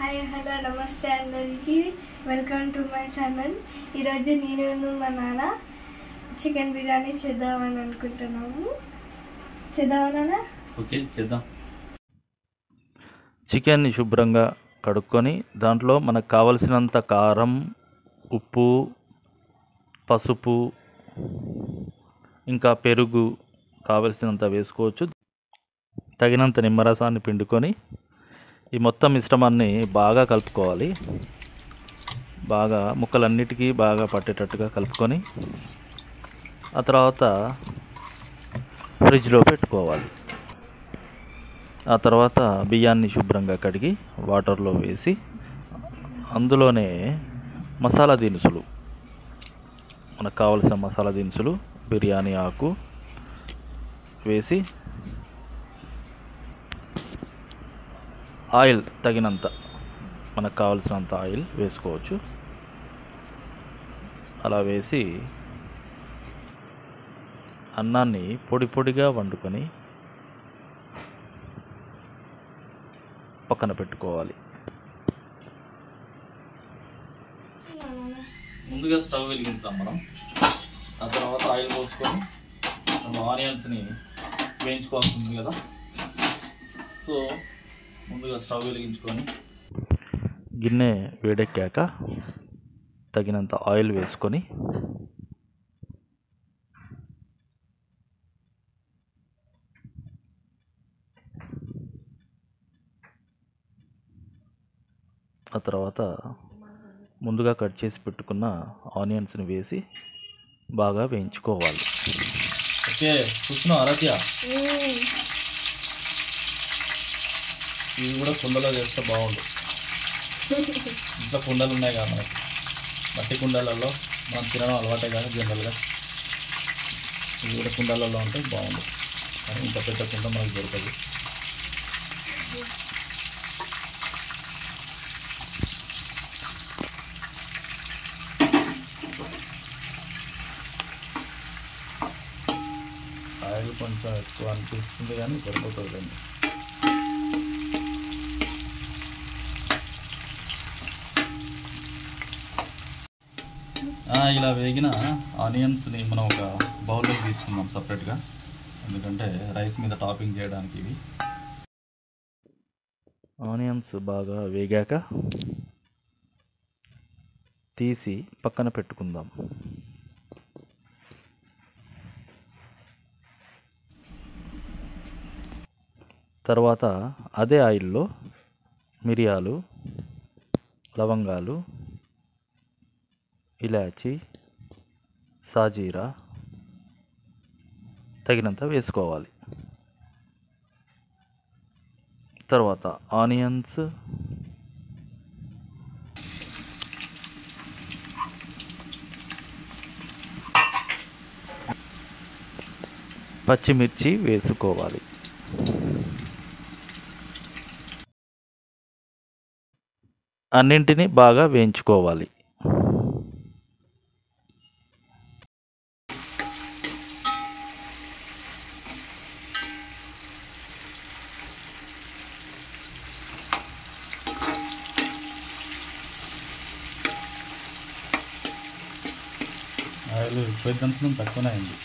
Hi hello నమస్తే అందరికీ welcome to my channel. ఈరోజు నేను మా నాన్న చికెన్ బిర్యానీ చేద్దామని అనుకుంటున్నాము. చేద్దామా నాన్న? ఓకే, చేద్దాం. చికెన్ని శుభ్రంగా కడుక్కొని దాంట్లో మనకు కావలసినంత కారం, ఉప్పు, పసుపు, ఇంకా పెరుగు కావలసినంత వేసుకోవచ్చు. తగినంత నిమ్మరసాన్ని పిండుకొని ఈ మొత్తం మిశ్రమాన్ని బాగా కలుపుకోవాలి. బాగా ముక్కలన్నిటికీ బాగా పట్టేటట్టుగా కలుపుకొని ఆ తర్వాత ఫ్రిడ్జ్లో పెట్టుకోవాలి. ఆ తర్వాత బియ్యాన్ని శుభ్రంగా కడిగి వాటర్లో వేసి అందులోనే మసాలా దినుసులు, మనకు కావలసిన మసాలా దినుసులు, బిర్యానీ ఆకు వేసి ఆయిల్ తగినంత, మనకు కావలసినంత ఆయిల్ వేసుకోవచ్చు. అలా వేసి అన్నాన్ని పొడి పొడిగా వండుకొని పక్కన పెట్టుకోవాలి. ముందుగా స్టవ్ వెలిగిస్తాం మనం. ఆ తర్వాత ఆయిల్ పోసుకొని ఆనియన్స్ని వేయించుకోవాల్సి ఉంది కదా. సో ముందుగా స్టవ్ వెలిగించుకొని గిన్నె వేడెక్కాక తగినంత ఆయిల్ వేసుకొని ఆ తర్వాత ముందుగా కట్ చేసి పెట్టుకున్న ఆనియన్స్ని వేసి బాగా వేయించుకోవాలి. ఓకే, చూస్తున్నావు ఆరాధ్య? ఇవి కూడా కుండలో చేస్తే బాగుండు. ఇంట్లో కుండలు ఉన్నాయి కదా మనకి, మట్టి కుండలలో మనం తినడం అలవాటే కానీ జనరల్గా ఇవి కూడా కుండలలో ఉంటే బాగుండు. కానీ ఇంత పెద్ద కుండ మనకు దొరకదు. ఆయిల్ కొంచెం ఎక్కువ అనిపిస్తుంది కానీ సరిపోతుందండి. ఇలా వేగిన ఆనియన్స్ని మనం ఒక బౌల్లోకి తీసుకుందాం సపరేట్గా, ఎందుకంటే రైస్ మీద టాపింగ్ చేయడానికి. ఇవి ఆనియన్స్ బాగా వేగాక తీసి పక్కన పెట్టుకుందాం. తర్వాత అదే ఆయిల్లో మిరియాలు, లవంగాలు, ఇలాచి, సాజీరా తగినంత వేసుకోవాలి. తర్వాత ఆనియన్స్, పచ్చిమిర్చి వేసుకోవాలి. అన్నింటినీ బాగా వేయించుకోవాలి. ఆయిల్ ఎక్కువ తక్కువనే అయింది.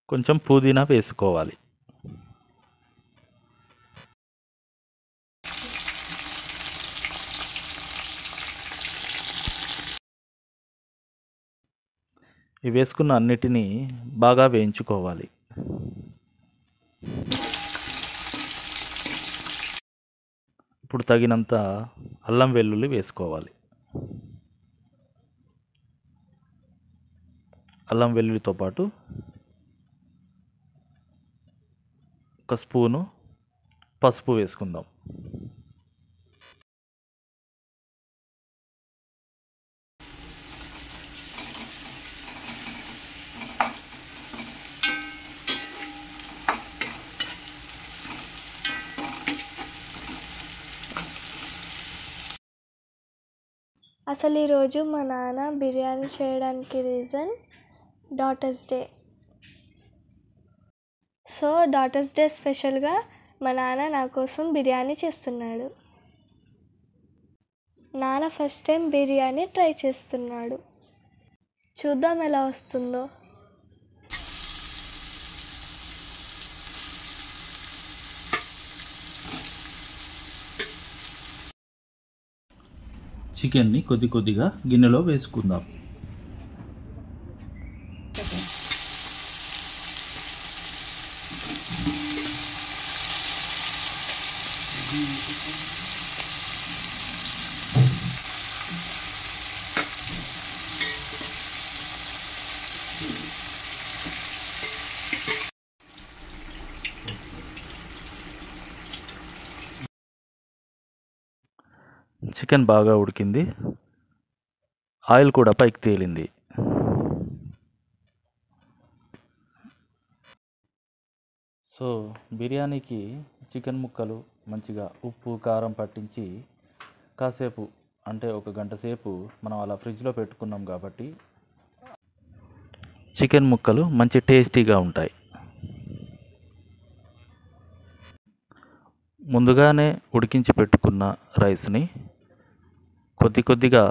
కొంచెం పుదీనా వేసుకోవాలి. ఇవి వేసుకున్న అన్నిటినీ బాగా వేయించుకోవాలి. ఇప్పుడు తగినంత అల్లం వెల్లుల్లి వేసుకోవాలి. అల్లం వెల్లుల్లితో పాటు ఒక స్పూను పసుపు వేసుకుందాం. అసలు ఈరోజు మా నాన్న బిర్యానీ చేయడానికి reason daughters day. So daughters day స్పెషల్గా మా నాన్న నా కోసం బిర్యానీ చేస్తున్నాడు. నాన్న ఫస్ట్ టైం బిర్యానీ ట్రై చేస్తున్నాడు. చూద్దాం ఎలా వస్తుందో. చికెన్ని కొద్ది కొద్దిగా గిన్నెలో వేసుకుందాం. చికెన్ బాగా ఉడికింది, ఆయిల్ కూడా పైకి తేలింది. సో బిర్యానీకి చికెన్ ముక్కలు మంచిగా ఉప్పు కారం పట్టించి కాసేపు అంటే 1 గంట సేపు మనం అలా ఫ్రిడ్జ్లో పెట్టుకున్నాం కాబట్టి చికెన్ ముక్కలు మంచి టేస్టీగా ఉంటాయి. ముందుగానే ఉడికించి పెట్టుకున్న రైస్ని కొద్ది కొద్దిగా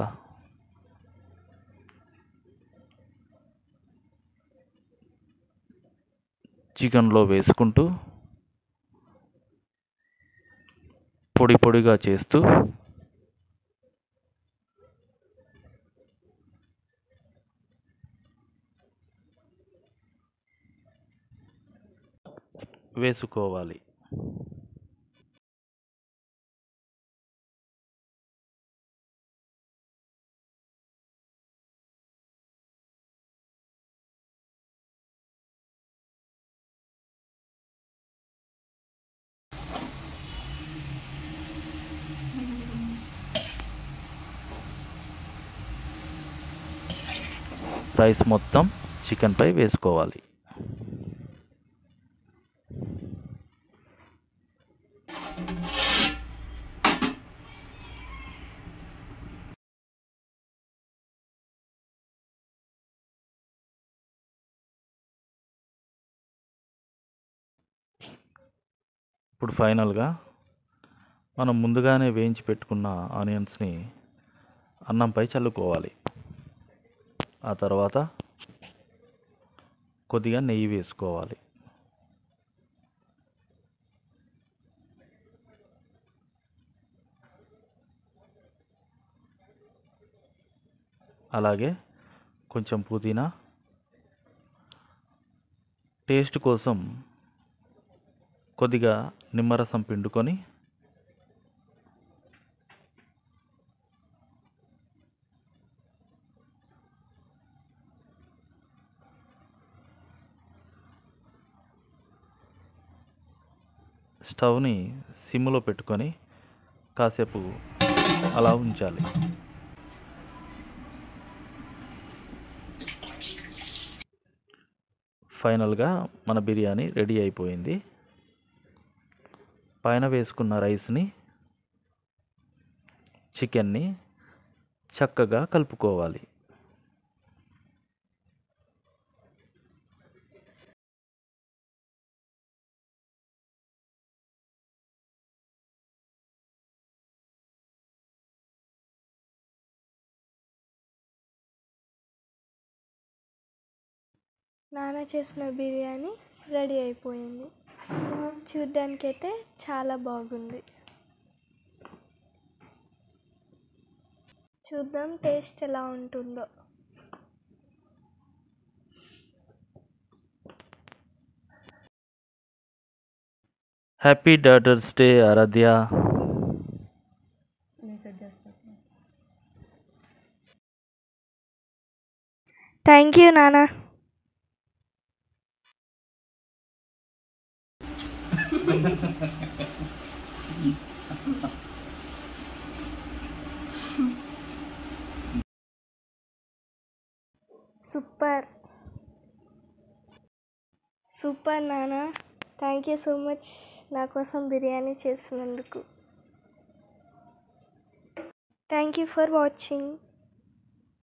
చికెన్లో వేసుకుంటూ పొడి పొడిగా చేస్తూ వేసుకోవాలి. రైస్ మొత్తం చికెన్పై వేసుకోవాలి. ఇప్పుడు ఫైనల్గా మనం ముందుగానే వేయించి పెట్టుకున్న ఆనియన్స్ని అన్నంపై చల్లుకోవాలి. ఆ తర్వాత కొద్దిగా నెయ్యి వేసుకోవాలి. అలాగే కొంచెం పుదీనా, టేస్ట్ కోసం కొద్దిగా నిమ్మరసం పిండుకొని స్టవ్ని సిమ్లో పెట్టుకొని కాసేపు అలా ఉంచాలి. ఫైనల్గా మన బిర్యానీ రెడీ అయిపోయింది. పైన వేసుకున్న రైస్ని, చికెన్ని చక్కగా కలుపుకోవాలి. నాన్న చేసిన బిర్యానీ రెడీ అయిపోయింది. చూడ్డానికైతే చాలా బాగుంది. చూద్దాం టేస్ట్ ఎలా ఉంటుందో. Happy daughters day Aaradhya. Thank you నాన్న. సూపర్ సూపర్ నాన్న. థ్యాంక్ యూ సో మచ్ నా కోసం బిర్యానీ చేసినందుకు. Thank you for watching.